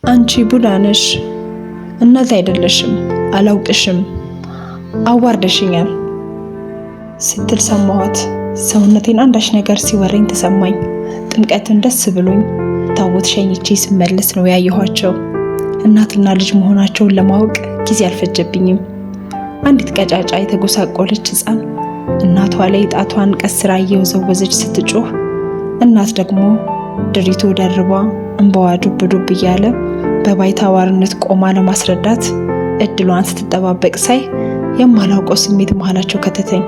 አንቺ ቡዳ ነሽ፣ እናት አይደለሽም፣ አላውቅሽም፣ አዋርደሽኛል ስትል ሰማኋት። ሰውነቴን አንዳች ነገር ሲወረኝ ተሰማኝ። ጥምቀትን ደስ ብሎኝ ታቦት ሸኝቼ ስመለስ ነው ያየኋቸው። እናትና ልጅ መሆናቸውን ለማወቅ ጊዜ አልፈጀብኝም። አንዲት ቀጫጫ የተጎሳቆለች ሕፃን እናቷ ላይ ጣቷን ቀስራ እየወዘወዘች ስትጮህ፣ እናት ደግሞ ድሪቶ ደርባ እንባዋ ዱብ ዱብ እያለ በባይታዋርነት ቆማ ለማስረዳት እድሏን ስትጠባበቅ ሳይ የማላውቀው ስሜት መሃላቸው ከተተኝ።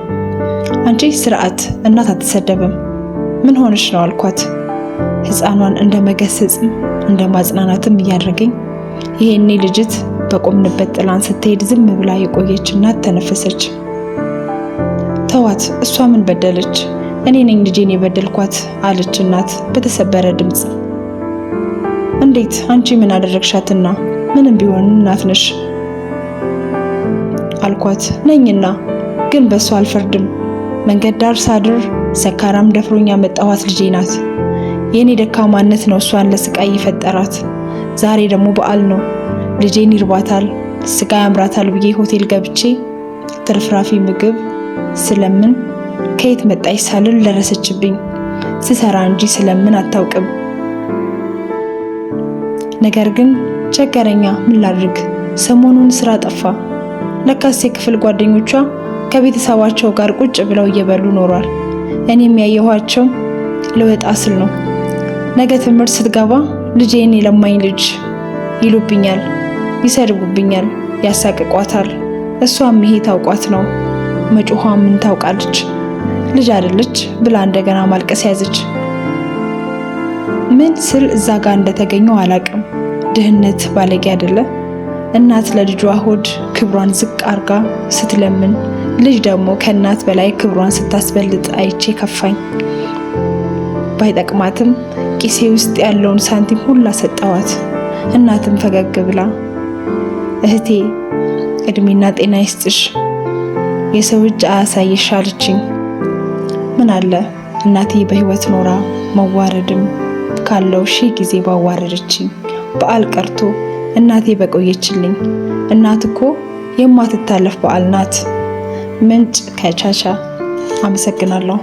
አንቺ ስርዓት፣ እናት አትሰደብም፣ ምን ሆነሽ ነው አልኳት። ሕፃኗን እንደ መገሰጽም እንደ ማጽናናትም እያደረገኝ ይሄኔ ልጅት በቆምንበት ጥላን ስትሄድ ዝም ብላ የቆየች እናት ተነፈሰች። ተዋት፣ እሷ ምን በደለች? እኔ ነኝ ልጄን የበደልኳት አለች እናት በተሰበረ ድምፅ። እንዴት? አንቺ ምን አደረግሻትና? ምንም ቢሆን እናት ነሽ አልኳት። ነኝና ግን በሷ አልፈርድም። መንገድ ዳር ሳድር ሰካራም ደፍሮኝ ያመጣኋት ልጄ ናት። የኔ ደካማነት ነው እሷን ለስቃይ የፈጠራት። ዛሬ ደግሞ በዓል ነው፣ ልጄን ይርባታል፣ ስጋ ያምራታል ብዬ ሆቴል ገብቼ ትርፍራፊ ምግብ ስለምን ከየት መጣች ሳልል ደረሰችብኝ። ስሰራ እንጂ ስለምን አታውቅም። ነገር ግን ቸገረኛ፣ ምን ላድርግ? ሰሞኑን ስራ ጠፋ። ለካስ የክፍል ጓደኞቿ ከቤተሰባቸው ጋር ቁጭ ብለው እየበሉ ኖሯል። እኔም ያየኋቸው ልወጣ ስል ነው። ነገ ትምህርት ስትገባ ልጄን የለማኝ ልጅ ይሉብኛል፣ ይሰድቡብኛል፣ ያሳቅቋታል። እሷም ይሄ ታውቋት ነው። መጮኋ ምን ታውቃለች? ልጅ አይደለች ብላ እንደገና ማልቀስ ያዘች። ምን ስል እዛ ጋር እንደተገኘው አላቅም። ድህነት ባለጌ አይደለ? እናት ለልጇ ሆድ ክብሯን ዝቅ አርጋ ስትለምን፣ ልጅ ደግሞ ከእናት በላይ ክብሯን ስታስበልጥ አይቼ ከፋኝ። ባይጠቅማትም ቂሴ ውስጥ ያለውን ሳንቲም ሁላ ሰጠዋት። እናትም ፈገግ ብላ እህቴ እድሜና ጤና ይስጥሽ፣ የሰው እጅ አያሳይሽ አለችኝ። ምን አለ እናቴ በህይወት ኖራ መዋረድም ካለው ሺህ ጊዜ ባዋረደችኝ። በዓል ቀርቶ እናቴ በቆየችልኝ። እናት እኮ የማትታለፍ በዓል ናት። ምንጭ ከቻቻ። አመሰግናለሁ።